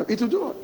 it will do what?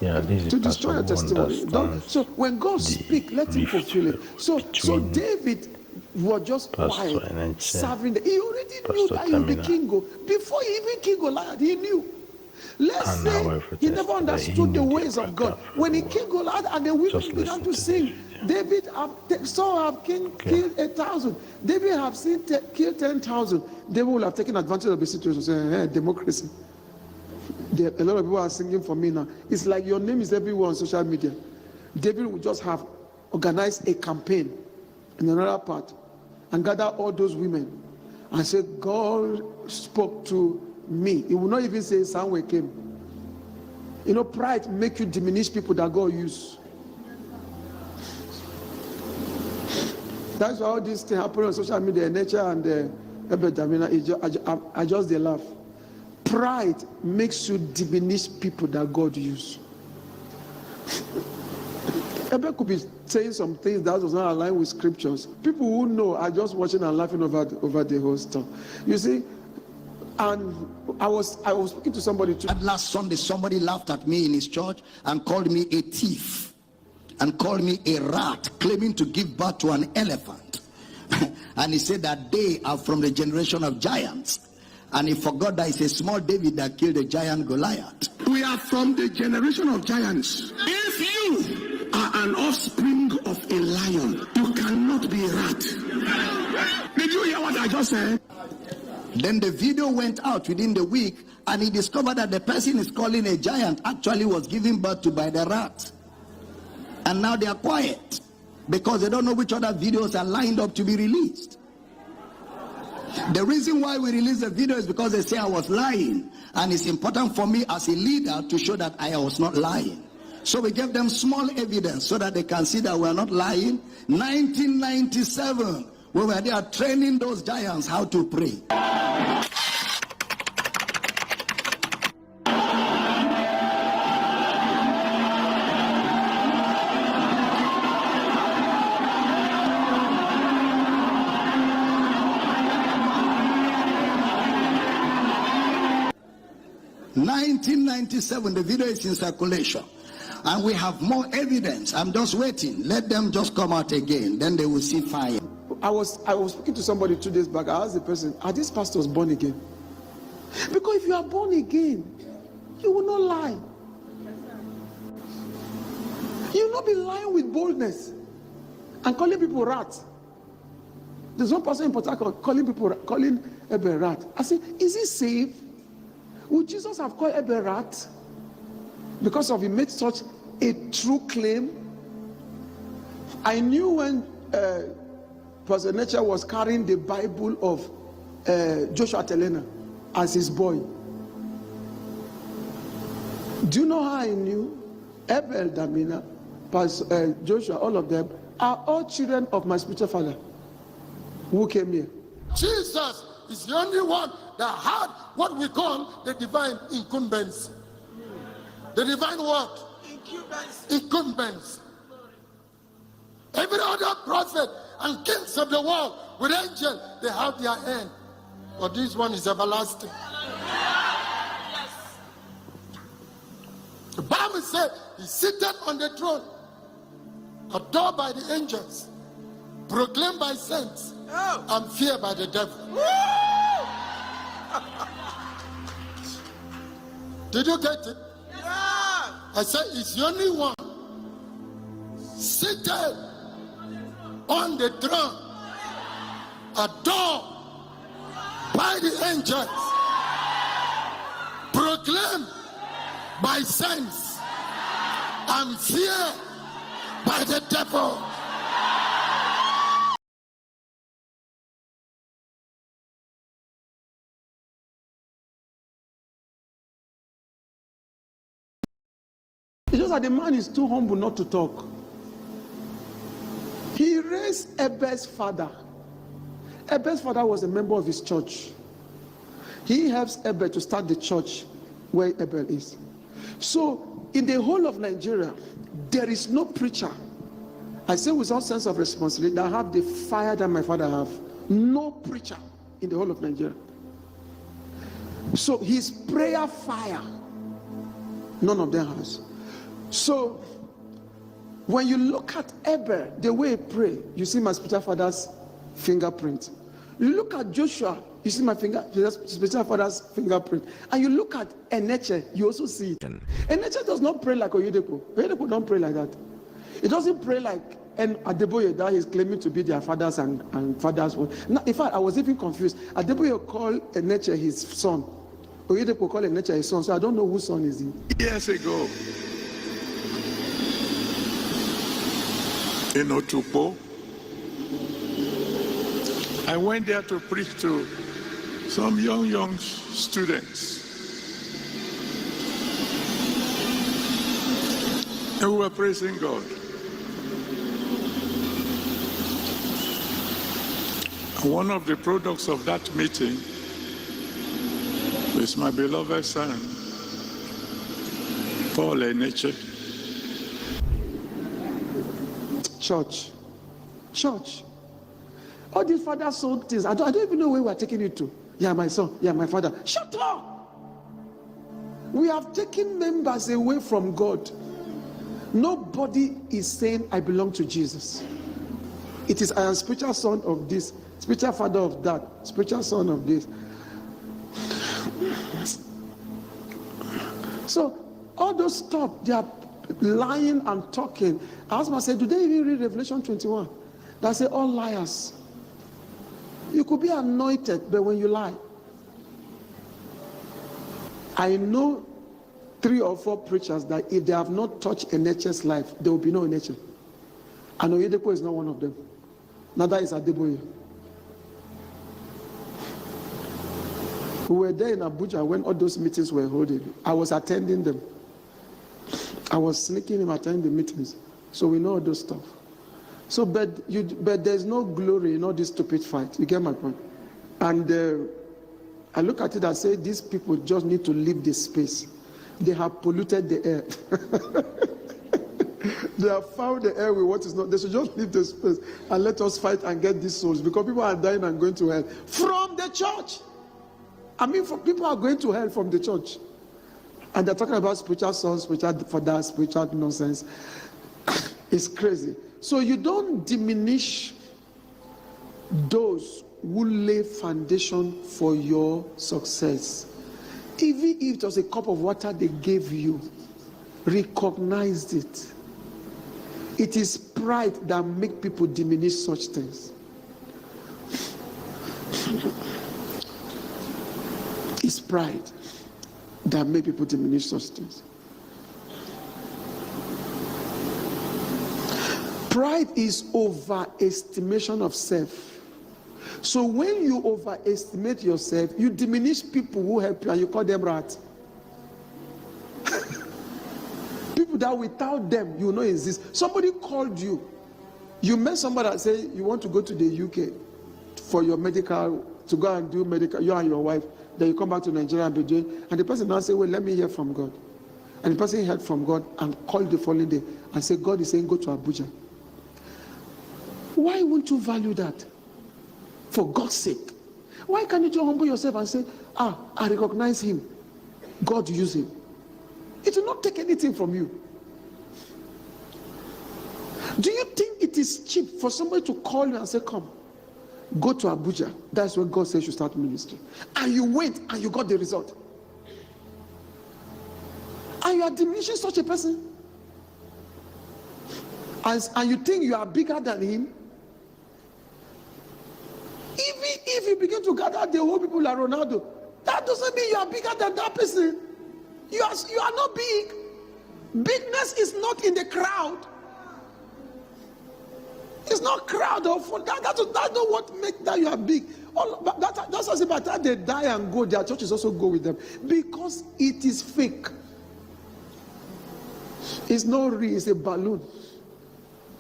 Yeah, this is To destroy your testimony. So when God speaks, let him fulfill it. So David was just quiet, serving. He already knew that he was the king. Before he even king Goliath, he knew. Let's say he never understood the ways of God. When he killed Goliath and the women began to sing, David Saul have killed 8,000. David have killed 10,000. David will have taken advantage of the situation, saying, hey, democracy. A lot of people are singing for me now. It's like your name is everywhere on social media. David would just have organized a campaign in another part and gather all those women and say, God spoke to me. He will not even say Samuel came. You know, pride make you diminish people that God use. That's why all these things happen on social media. Enenche and Abel Damina, I just they laugh. Pride makes you diminish people that God use. Abel could be saying some things that does not align with scriptures. People who know are just watching and laughing over the whole stuff. You see, and I was speaking to somebody too. Last Sunday, somebody laughed at me in his church and called me a thief and called me a rat, claiming to give birth to an elephant. And he said that they are from the generation of giants. And he forgot that it's a small David that killed a giant Goliath. We are from the generation of giants. If you are an offspring of a lion, you cannot be a rat. Did you hear what I just said? Then the video went out within the week, and he discovered that the person is calling a giant actually was given birth to by the rat. And now they are quiet because they don't know which other videos are lined up to be released. The reason why we release the video is because they say I was lying, and it's important for me as a leader to show that I was not lying. So we gave them small evidence so that they can see that we are not lying. 1997, we were there training those giants how to pray. (1997), the video is in circulation, and we have more evidence. I'm just waiting. Let them just come out again, then they will see fire. I was speaking to somebody 2 days back. I asked the person, are these pastors born again? Because if you are born again, you will not lie. You will not be lying with boldness and calling people rats. There's one person in Port Harcourt calling Abel rat. I said, is he safe? Would Jesus have called Abel rat because of he made such a true claim? I knew when Pastor Enenche was carrying the Bible of Joshua Telena as his boy. Do you know how I knew? Abel Damina, Pastor Joshua, all of them are all children of my spiritual father who came here. Jesus is the only one that had what we call the divine incumbents. The divine what? Incumbents. Every other prophet and kings of the world with angels, they have their end. But this one is everlasting. Yes. The Bible said he's seated on the throne, adored by the angels, proclaimed by saints, and feared by the devil. Did you get it? Yeah. I said it's the only one seated on the throne, adored by the angels, proclaimed by saints, and feared by the devil. It's just that the man is too humble not to talk. He raised Abel's father. Abel's father was a member of his church. He helps Abel to start the church where Abel is. So in the whole of Nigeria, there is no preacher, I say with some sense of responsibility, that have the fire that my father have. No preacher in the whole of Nigeria. So his prayer fire None of them has. So, when you look at Abel, the way he prayed, you see my spiritual father's fingerprint. You look at Joshua, you see my spiritual father's fingerprint. And you look at Enenche, you also see it. Enenche does not pray like Oyedepo. Oyedepo don't pray like that. It doesn't pray like Adeboye that he's claiming to be their fathers and fathers. Now, in fact, I was even confused. Adeboye called Enenche his son. Oyedepo called Enenche his son, so I don't know whose son is he. Years ago, in Otupo, I went there to preach to some young students. And we were praising God. And one of the products of that meeting is my beloved son, Paul Enenche. Church. All these fathers sold things. I don't even know where we're taking it to. Yeah, my son. Yeah, my father. Shut up! We have taken members away from God. Nobody is saying, I belong to Jesus. It is, I am spiritual son of this, spiritual father of that, spiritual son of this. So, all those stuff, they are lying and talking. I asked myself, do they even read Revelation 21? They say, all liars. You could be anointed, but when you lie. I know 3 or 4 preachers that if they have not touched Enenche's life, there will be no Enenche. And Oyedepo is not one of them. Neither is Adeboye. We were there in Abuja when all those meetings were holding. I was attending them. I was sneaking him attending the meetings. So we know all those stuff. So, but there's no glory in all this stupid fight. You get my point? And I look at it and say, these people just need to leave this space. They have polluted the air. They have found the air with what is not. They should just leave this space and let us fight and get these souls, because people are dying and going to hell from the church. I mean, people are going to hell from the church. And they're talking about spiritual sons, spiritual fathers, spiritual nonsense. It's crazy. So you don't diminish those who lay foundation for your success. Even if it was a cup of water they gave you, recognize it. It is pride that makes people diminish such things. It's pride that makes people diminish such things. Pride is overestimation of self. So when you overestimate yourself, you diminish people who help you and you call them rats. People that without them you know exist. Somebody called you. You met somebody that say you want to go to the UK for your medical, to go and do medical, you and your wife. Then you come back to Nigeria and be doing, and the person now say, well, let me hear from God. And the person heard from God and called the following day and said, God is saying go to Abuja. Why won't you value that? For God's sake. Why can't you just humble yourself and say, I recognize him. God use him. It will not take anything from you. Do you think it is cheap for somebody to call you and say, come, go to Abuja? That's where God says you start ministry. And you went and you got the result. And you are diminishing such a person. And you think you are bigger than him. Even if you begin to gather the whole people like Ronaldo, that doesn't mean you are bigger than that person. You are not big. Bigness is not in the crowd. It's not crowd. That's not what makes that you are big. That's why by the time they die and go, their churches also go with them. Because it is fake. It's not real. It's a balloon.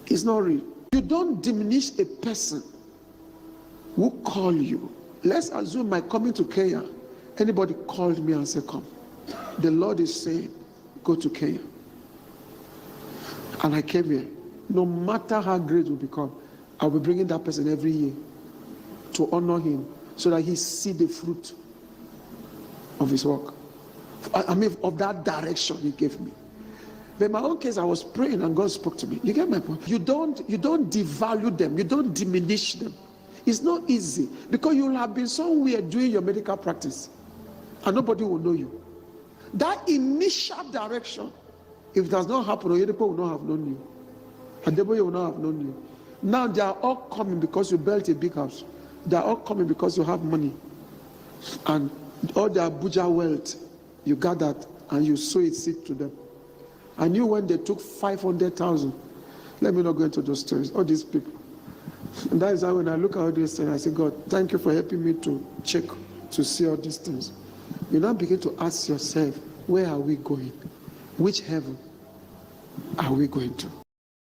It's not real. You don't diminish a person who call you. Let's assume my coming to Kenya, anybody called me and said, come. The Lord is saying, go to Kenya. And I came here. No matter how great we become, I'll be bringing that person every year to honor him so that he see the fruit of his work. of that direction he gave me. But in my own case, I was praying and God spoke to me. You get my point? You don't devalue them. You don't diminish them. It's not easy because you'll have been somewhere doing your medical practice and nobody will know you. That initial direction, if it has not happened, Oyedepo will not have known you. Adeboye will not have known you. Now they are all coming because you built a big house. They are all coming because you have money. And all the Abuja wealth, you gathered and you sow it seed to them. I knew when they took 500,000. Let me not go into those stories. All these people. And that is how when I look at all these things, I say, God, thank you for helping me to check, to see all these things. You now begin to ask yourself, where are we going? Which heaven are we going to?